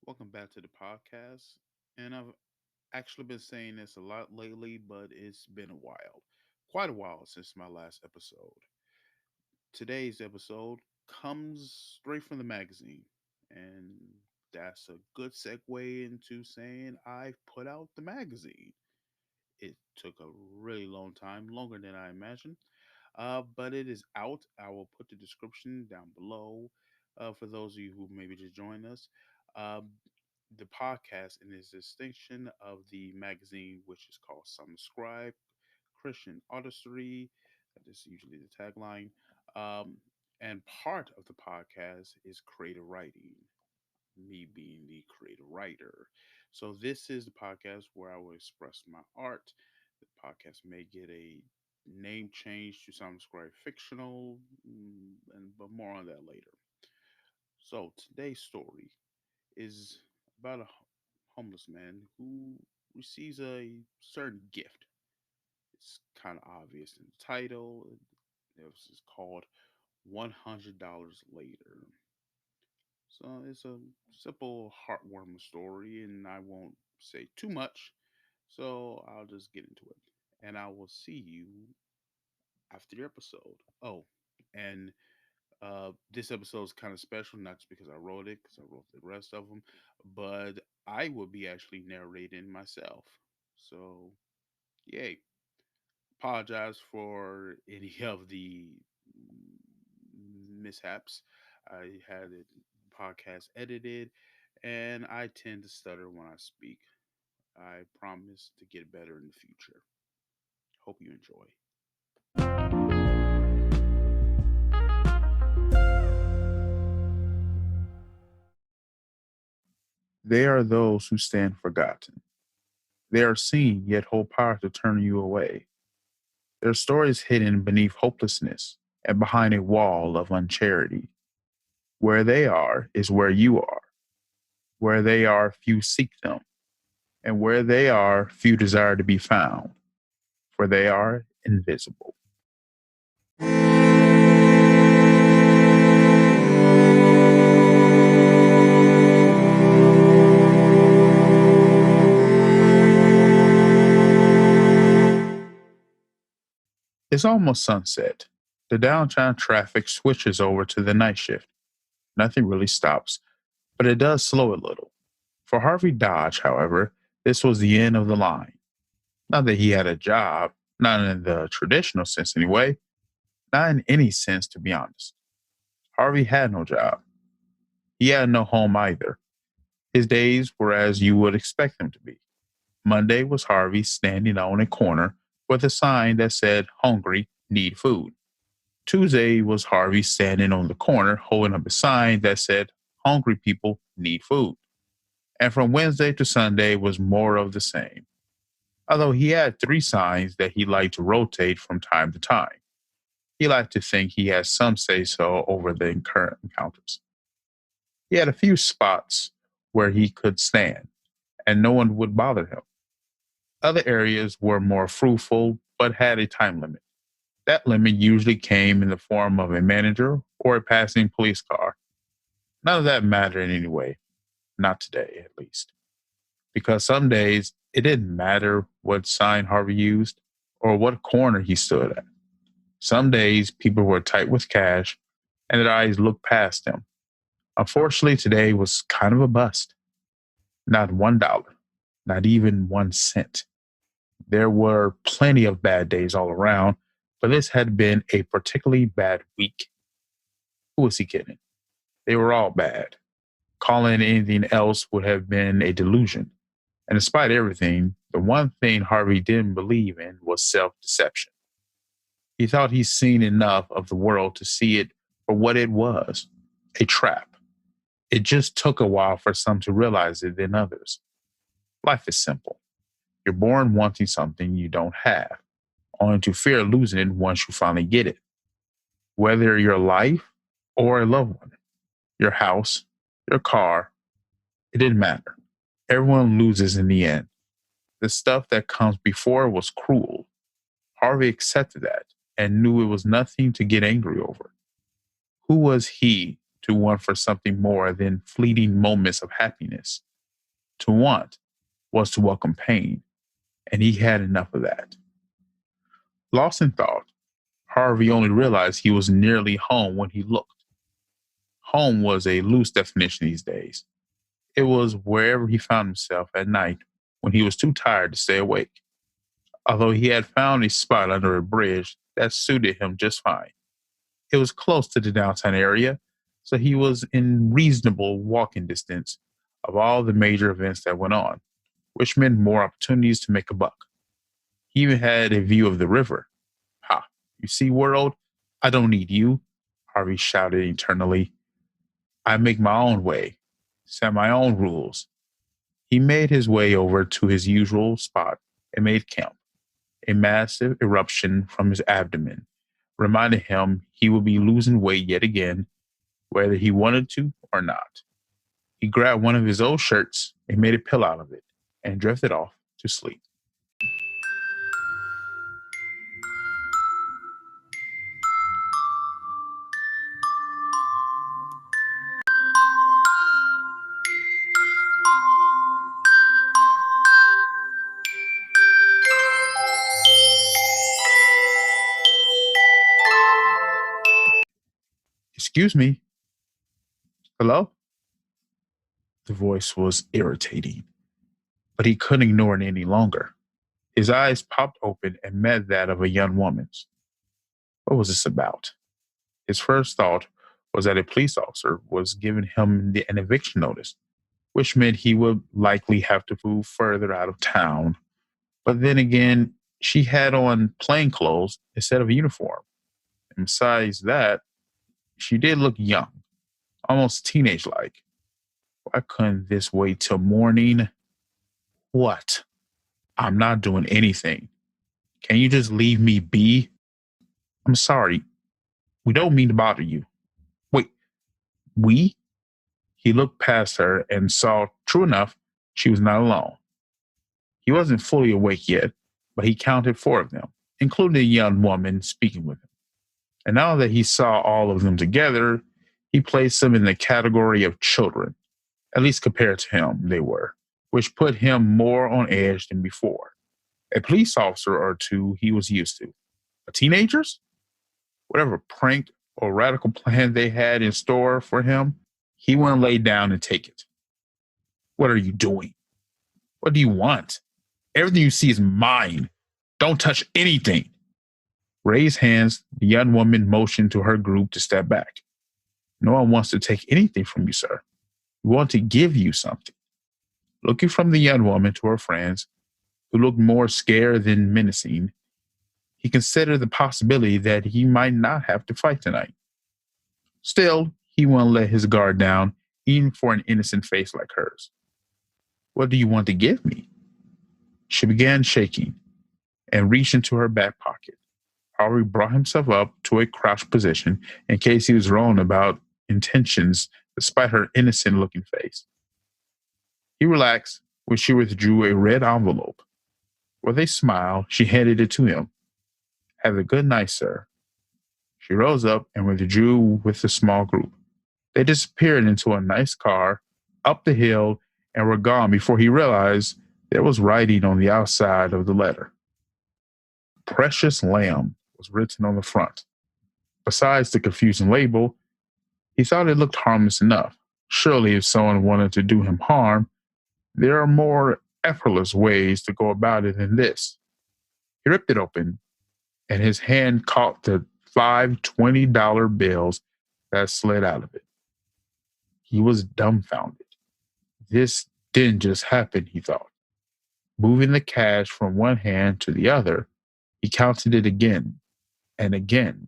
Welcome back to the podcast. And I've actually been saying this a lot lately, but it's been a while, quite a while since my last episode. Today's episode comes straight from the magazine, and that's a good segue into saying I've put out the magazine. It took a really long time, longer than I imagined, but it is out. I will put the description down below for those of you who maybe just joined us. Um, the podcast in its distinction of the magazine, which is called Some Scribe, Christian Artistry. That is usually the tagline. Um, and part of the podcast is creative writing, me being the creative writer. So this is the podcast where I will express my art. The podcast may get a name change to Some Scribe Fictional, but more on that later. So today's story is about a homeless man who receives a certain gift. It's kind of obvious in the title. It's called $100 Later. So it's a simple, heartwarming story, and I won't say too much. So I'll just get into it. And I will see you after the episode. Oh, and this episode is kind of special, not just because I wrote it, because I wrote the rest of them, but I will be actually narrating myself. So, yay. Apologize for any of the mishaps. I had the podcast edited, and I tend to stutter when I speak. I promise to get better in the future. Hope you enjoy. They are those who stand forgotten. They are seen yet hold power to turn you away. Their story is hidden beneath hopelessness and behind a wall of uncharity. Where they are is where you are. Where they are, few seek them. And where they are, few desire to be found, for they are invisible. It's almost sunset. The downtown traffic switches over to the night shift. Nothing really stops, but it does slow a little. For Harvey Dodge, however, this was the end of the line. Not that he had a job, not in the traditional sense anyway, not in any sense, to be honest. Harvey had no job. He had no home either. His days were as you would expect them to be. Monday was Harvey standing on a corner with a sign that said, "Hungry, need food." Tuesday was Harvey standing on the corner holding up a sign that said, "Hungry people need food." And from Wednesday to Sunday was more of the same, although he had three signs that he liked to rotate from time to time. He liked to think he had some say so over the current encounters. He had a few spots where he could stand, and no one would bother him. Other areas were more fruitful, but had a time limit. That limit usually came in the form of a manager or a passing police car. None of that mattered anyway, not today at least, because some days it didn't matter what sign Harvey used or what corner he stood at. Some days people were tight with cash and their eyes looked past him. Unfortunately, today was kind of a bust. Not $1, not even 1 cent. There were plenty of bad days all around, but this had been a particularly bad week. Who was he kidding? They were all bad. Calling it anything else would have been a delusion. And despite everything, the one thing Harvey didn't believe in was self deception. He thought he'd seen enough of the world to see it for what it was, a trap. It just took a while for some to realize it than others. Life is simple. You're born wanting something you don't have, only to fear losing it once you finally get it. Whether your life or a loved one, your house, your car, it didn't matter. Everyone loses in the end. The stuff that comes before was cruel. Harvey accepted that and knew it was nothing to get angry over. Who was he to want for something more than fleeting moments of happiness. To want was to welcome pain, and he had enough of that. Lost in thought, Harvey only realized he was nearly home when he looked. Home was a loose definition these days. It was wherever he found himself at night when he was too tired to stay awake. Although he had found a spot under a bridge that suited him just fine. It was close to the downtown area, so he was in reasonable walking distance of all the major events that went on, which meant more opportunities to make a buck. He even had a view of the river. Ha, you see, world, I don't need you, Harvey shouted internally. I make my own way, set my own rules. He made his way over to his usual spot and made camp. A massive eruption from his abdomen reminded him he would be losing weight yet again, whether he wanted to or not. He grabbed one of his old shirts and made a pillow out of it and drifted off to sleep. Excuse me. Hello? The voice was irritating, but he couldn't ignore it any longer. His eyes popped open and met that of a young woman's. What was this about? His first thought was that a police officer was giving him an eviction notice, which meant he would likely have to move further out of town. But then again, she had on plain clothes instead of a uniform. And besides that, she did look young, almost teenage like. Why couldn't this wait till morning? What? I'm not doing anything. Can you just leave me be? I'm sorry. We don't mean to bother you. Wait, we? He looked past her and saw, true enough, she was not alone. He wasn't fully awake yet, but he counted four of them, including a young woman speaking with him. And now that he saw all of them together, he placed them in the category of children, at least compared to him, they were, which put him more on edge than before. A police officer or two he was used to. But teenagers? Whatever prank or radical plan they had in store for him, he wouldn't lay down and take it. What are you doing? What do you want? Everything you see is mine. Don't touch anything. Raised hands, the young woman motioned to her group to step back. No one wants to take anything from you, sir. We want to give you something. Looking from the young woman to her friends, who looked more scared than menacing, he considered the possibility that he might not have to fight tonight. Still, he wouldn't let his guard down, even for an innocent face like hers. What do you want to give me? She began shaking and reached into her back pocket. Harvey brought himself up to a crouched position in case he was wrong about intentions despite her innocent looking face. He relaxed when she withdrew a red envelope. With a smile, she handed it to him. Have a good night, sir. She rose up and withdrew with the small group. They disappeared into a nice car, up the hill, and were gone before he realized there was writing on the outside of the letter. Precious Lamb was written on the front. Besides the confusing label, he thought it looked harmless enough. Surely, if someone wanted to do him harm, there are more effortless ways to go about it than this. He ripped it open, and his hand caught the five $20 bills that slid out of it. He was dumbfounded. This didn't just happen, he thought. Moving the cash from one hand to the other, he counted it again and again.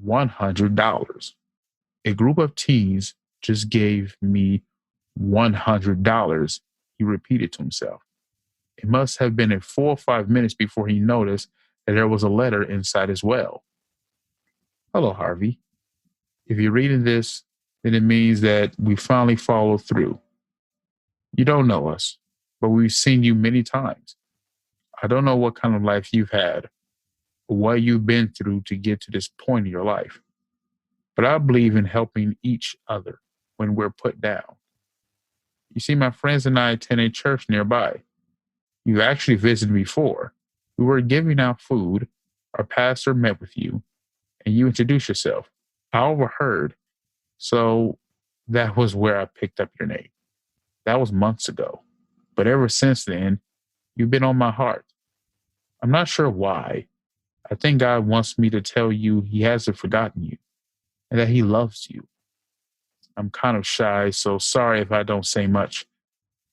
$100. A group of teens just gave me $100, he repeated to himself. It must have been a 4 or 5 minutes before he noticed that there was a letter inside as well. Hello, Harvey. If you're reading this, then it means that we finally followed through. You don't know us, but we've seen you many times. I don't know what kind of life you've had, or what you've been through to get to this point in your life. but I believe in helping each other when we're put down. You see, my friends and I attend a church nearby. You've actually visited before. We were giving out food. Our pastor met with you, and you introduced yourself. I overheard, so that was where I picked up your name. That was months ago. But ever since then, you've been on my heart. I'm not sure why. I think God wants me to tell you He hasn't forgotten you and that He loves you. I'm kind of shy, so sorry if I don't say much.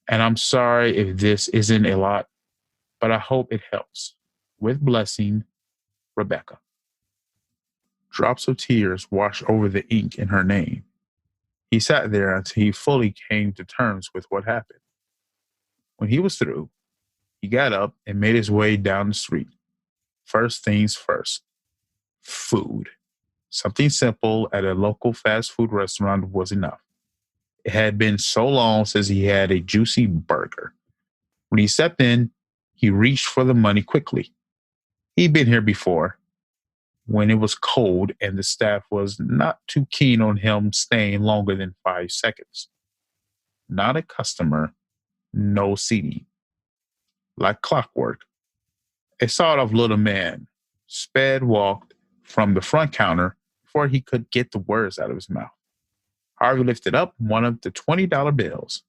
And I'm sorry if this isn't a lot, but I hope it helps. With blessing, Rebecca. Drops of tears washed over the ink in her name. He sat there until he fully came to terms with what happened. When he was through, he got up and made his way down the street. First things first, food. Something simple at a local fast food restaurant was enough. It had been so long since he had a juicy burger. When he stepped in, he reached for the money quickly. He'd been here before when it was cold and the staff was not too keen on him staying longer than 5 seconds. Not a customer, no seating. Like clockwork, a sort of little man sped walked from the front counter before he could get the words out of his mouth. Harvey lifted up one of the $20 bills.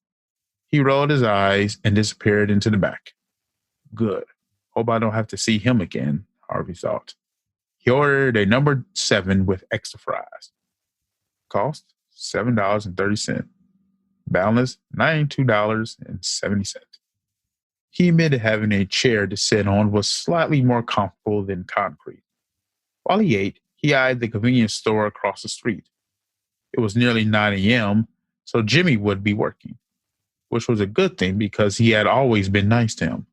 He rolled his eyes and disappeared into the back. Good. Hope I don't have to see him again, Harvey thought. He ordered a number 7 with extra fries. Cost $7.30. Balance $92.70. He admitted having a chair to sit on was slightly more comfortable than concrete. While he ate, he eyed the convenience store across the street. It was nearly 9 a.m., so Jimmy would be working, which was a good thing because he had always been nice to him.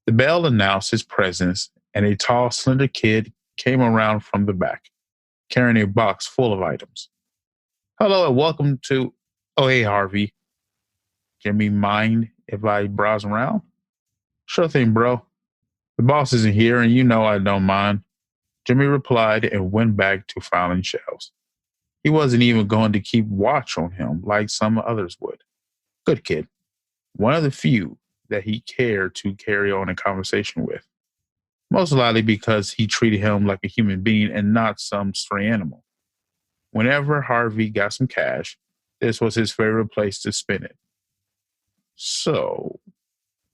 The bell announced his presence, and a tall, slender kid came around from the back, carrying a box full of items. Hello and welcome to. Oh, hey, Harvey. Jimmy, mind if I browse around? Sure thing, bro. The boss isn't here, and you know I don't mind. Jimmy replied and went back to filing shelves. He wasn't even going to keep watch on him like some others would. Good kid. One of the few that he cared to carry on a conversation with. Most likely because he treated him like a human being and not some stray animal. Whenever Harvey got some cash, this was his favorite place to spend it. So,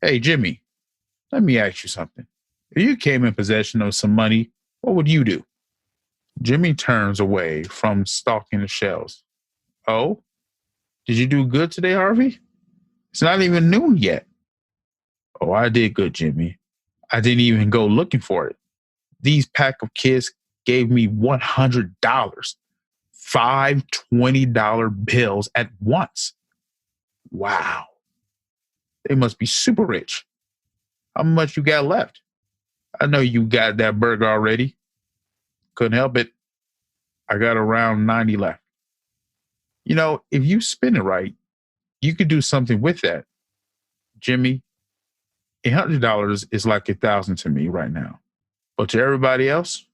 hey, Jimmy, let me ask you something. If you came in possession of some money, what would you do? Jimmy turns away from stalking the shelves. Oh, did you do good today, Harvey? It's not even noon yet. Oh, I did good, Jimmy. I didn't even go looking for it. These pack of kids gave me $100, five $20 bills at once. Wow. They must be super rich. How much you got left? I know you got that burger already. Couldn't help it. I got around 90 left. You know, if you spin it right, you could do something with that. Jimmy, $100 is like 1,000 to me right now. But to everybody else,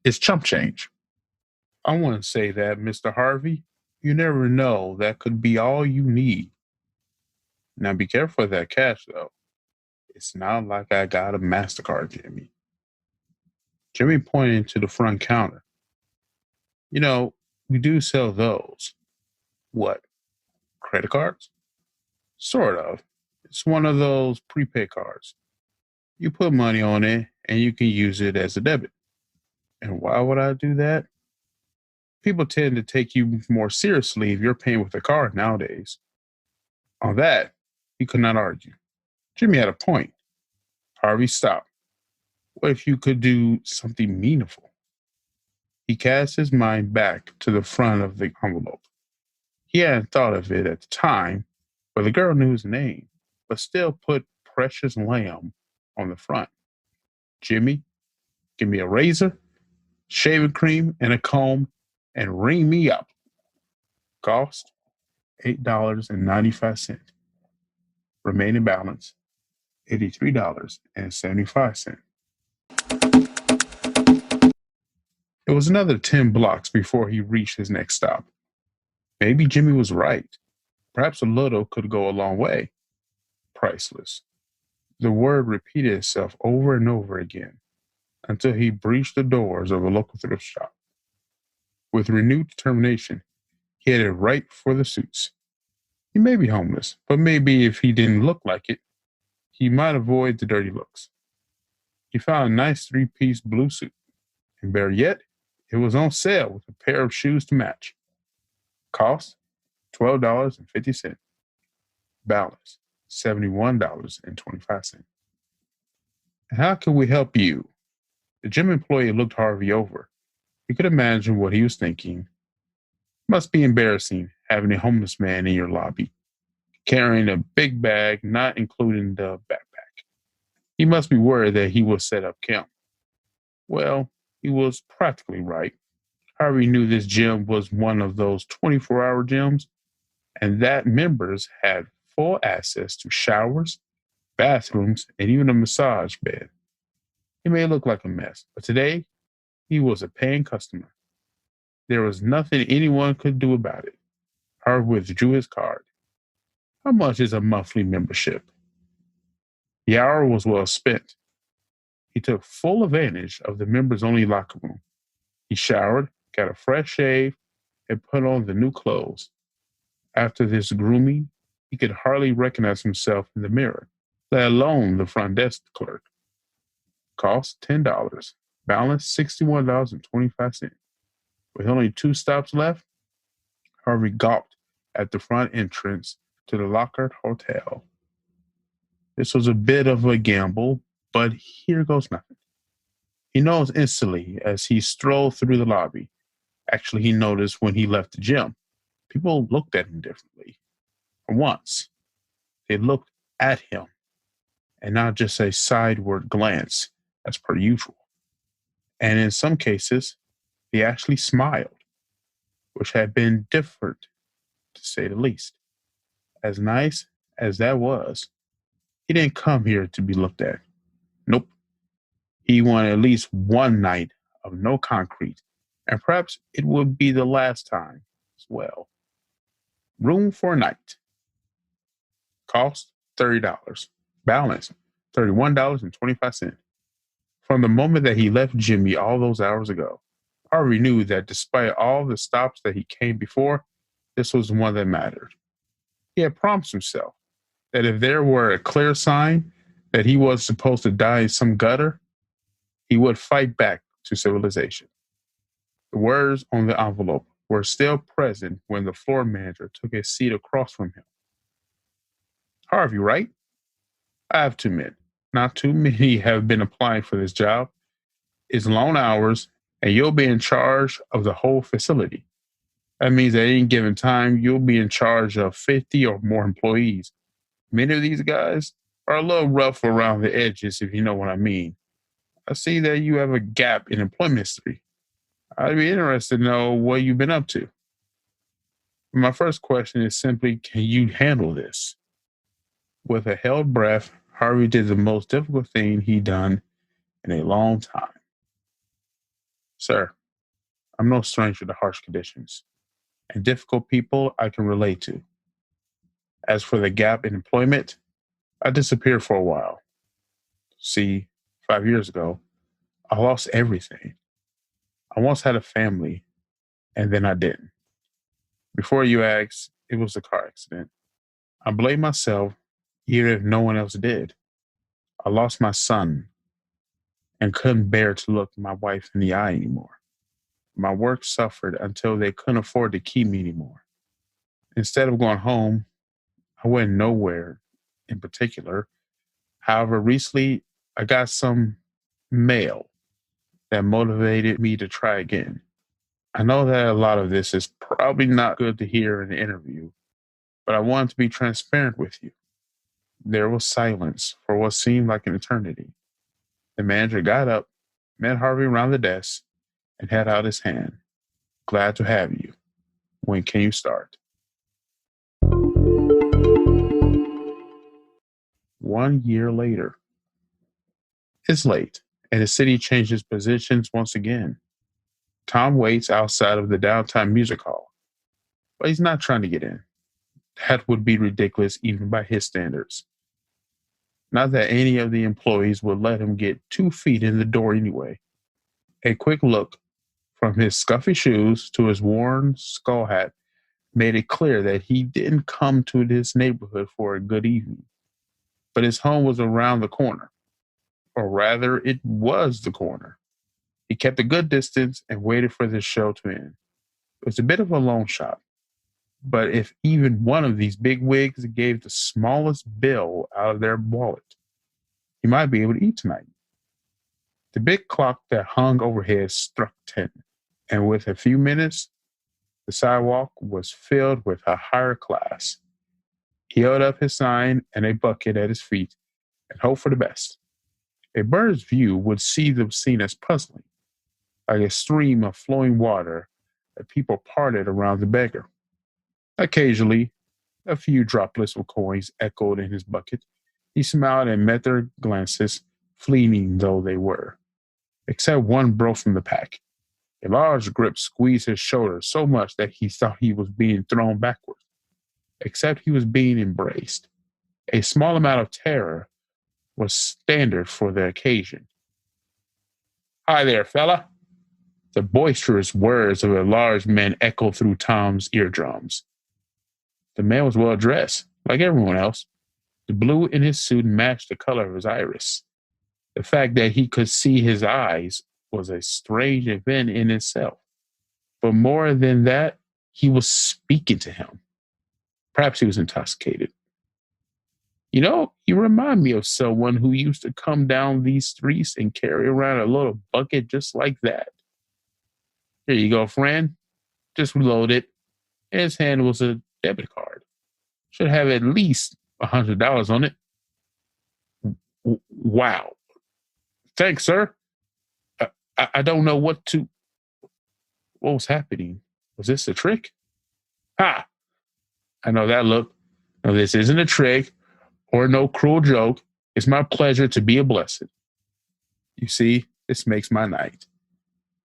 it's chump change. I want to say that, Mr. Harvey, you never know. That could be all you need. Now be careful of that cash, though. It's not like I got a MasterCard, Jimmy. Jimmy pointed to the front counter. You know, we do sell those. What? Credit cards? Sort of. It's one of those prepaid cards. You put money on it and you can use it as a debit. And why would I do that? People tend to take you more seriously if you're paying with a card nowadays. On that, he could not argue. Jimmy had a point. Harvey stopped. What if you could do something meaningful? He cast his mind back to the front of the envelope. He hadn't thought of it at the time, but the girl knew his name, but still put Precious Lamb on the front. Jimmy, give me a razor, shaving cream, and a comb, and ring me up. Cost $8.95. Remaining balance $83.75. It was another 10 blocks before he reached his next stop. Maybe Jimmy was right. Perhaps a little could go a long way. Priceless. The word repeated itself over and over again until he breached the doors of a local thrift shop. With renewed determination, he headed right for the suits. He may be homeless, but maybe if he didn't look like it, he might avoid the dirty looks. He found a nice three-piece blue suit, and better yet, it was on sale with a pair of shoes to match. Cost $12.50. Balance $71.25. How can we help you? The gym employee looked Harvey over. He could imagine what he was thinking. Must be embarrassing having a homeless man in your lobby, carrying a big bag, not including the backpack. He must be worried that he will set up camp. Well, he was practically right. Harvey knew this gym was one of those 24-hour gyms, and that members had full access to showers, bathrooms, and even a massage bed. He may look like a mess, but today he was a paying customer. There was nothing anyone could do about it. Harvey withdrew his card. How much is a monthly membership? The hour was well spent. He took full advantage of the members only locker room. He showered, got a fresh shave, and put on the new clothes. After this grooming, he could hardly recognize himself in the mirror, let alone the front desk clerk. Cost $10. Balance $61.25. With only 2 stops left, Harvey gawped at the front entrance to the Lockhart Hotel. This was a bit of a gamble, but here goes nothing. He knows instantly as he strolled through the lobby. Actually, he noticed when he left the gym. People looked at him differently. For once, they looked at him and not just a sideward glance as per usual. And in some cases, they actually smiled, which had been different to say the least. As nice as that was, he didn't come here to be looked at. Nope. He wanted at least one night of no concrete, and perhaps it would be the last time as well. Room for a night. Cost $30. Balance $31.25. From the moment that he left Jimmy all those hours ago, Harvey knew that despite all the stops that he came before, this was the one that mattered. He had promised himself that if there were a clear sign that he was supposed to die in some gutter, he would fight back to civilization. The words on the envelope were still present when the floor manager took a seat across from him. Harvey, right? I have 2 men. Not too many have been applying for this job. It's long hours, and you'll be in charge of the whole facility. That means at any given time, you'll be in charge of 50 or more employees. Many of these guys are a little rough around the edges, if you know what I mean. I see that you have a gap in employment history. I'd be interested to know what you've been up to. My first question is simply, can you handle this? With a held breath, Harvey did the most difficult thing he'd done in a long time. Sir, I'm no stranger to harsh conditions, and difficult people I can relate to. As for the gap in employment, I disappeared for a while. See, 5 years ago, I lost everything. I once had a family, and then I didn't. Before you ask, it was a car accident. I blame myself, even if no one else did. I lost my son and couldn't bear to look my wife in the eye anymore. My work suffered until they couldn't afford to keep me anymore. Instead of going home, I went nowhere in particular. However, recently I got some mail that motivated me to try again. I know that a lot of this is probably not good to hear in an interview, but I wanted to be transparent with you. There was silence for what seemed like an eternity. The manager got up, met Harvey around the desk, and held out his hand. Glad to have you. When can you start? 1 year later. It's late, and the city changes positions once again. Tom waits outside of the downtown music hall, but he's not trying to get in. That would be ridiculous even by his standards. Not that any of the employees would let him get 2 feet in the door anyway. A quick look from his scuffy shoes to his worn skull hat made it clear that he didn't come to this neighborhood for a good evening, but his home was around the corner, or rather, it was the corner. He kept a good distance and waited for the show to end. It was a bit of a long shot, but if even one of these big wigs gave the smallest bill out of their wallet, he might be able to eat tonight. The big clock that hung overhead struck 10, and with a few minutes, the sidewalk was filled with a higher class. He held up his sign and a bucket at his feet and hoped for the best. A bird's view would see the scene as puzzling, like a stream of flowing water that people parted around the beggar. Occasionally, a few droplets of coins echoed in his bucket. He smiled and met their glances, fleeting though they were. Except one broke from the pack. A large grip squeezed his shoulder so much that he thought he was being thrown backward. Except he was being embraced. A small amount of terror was standard for the occasion. Hi there, fella. The boisterous words of a large man echoed through Tom's eardrums. The man was well dressed, like everyone else. The blue in his suit matched the color of his iris. The fact that he could see his eyes was a strange event in itself. But more than that, he was speaking to him. Perhaps he was intoxicated. You know, you remind me of someone who used to come down these streets and carry around a little bucket just like that. Here you go, friend. Just reload it. In his hand was a debit card. Should have at least $100 on it. Wow. Thanks, sir. I don't know what to. What was happening? Was this a trick? Ha! I know that look. No, this isn't a trick or no cruel joke. It's my pleasure to be a blessed. You see, this makes my night.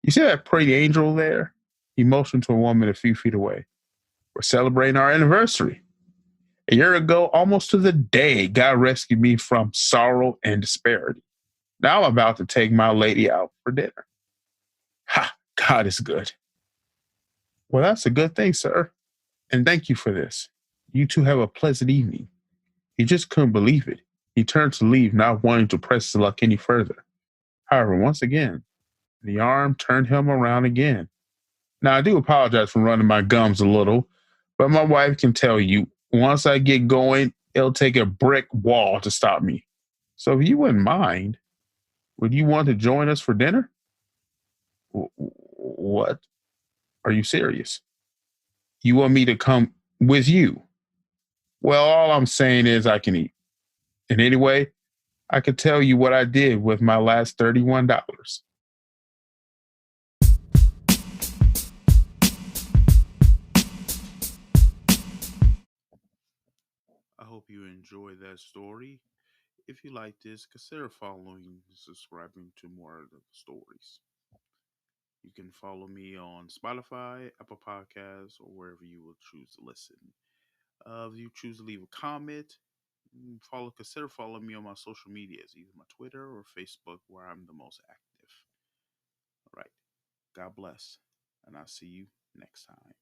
You see that pretty angel there? He motioned to a woman a few feet away. We're celebrating our anniversary. A year ago, almost to the day, God rescued me from sorrow and disparity. Now I'm about to take my lady out for dinner. Ha! God is good. Well, that's a good thing, sir. And thank you for this. You two have a pleasant evening. He just couldn't believe it. He turned to leave, not wanting to press his luck any further. However, once again, the arm turned him around again. Now, I do apologize for running my gums a little, but my wife can tell you once I get going, it'll take a brick wall to stop me. So if you wouldn't mind, would you want to join us for dinner? What? Are you serious? You want me to come with you? Well, all I'm saying is I can eat. And anyway, I could tell you what I did with my last $31. I hope you enjoyed that story. If you like this, consider following and subscribing to more of the stories. You can follow me on Spotify, Apple Podcasts, or wherever you will choose to listen. If you choose to leave a comment, consider following me on my social medias, either my Twitter or Facebook, where I'm the most active. All right. God bless, and I'll see you next time.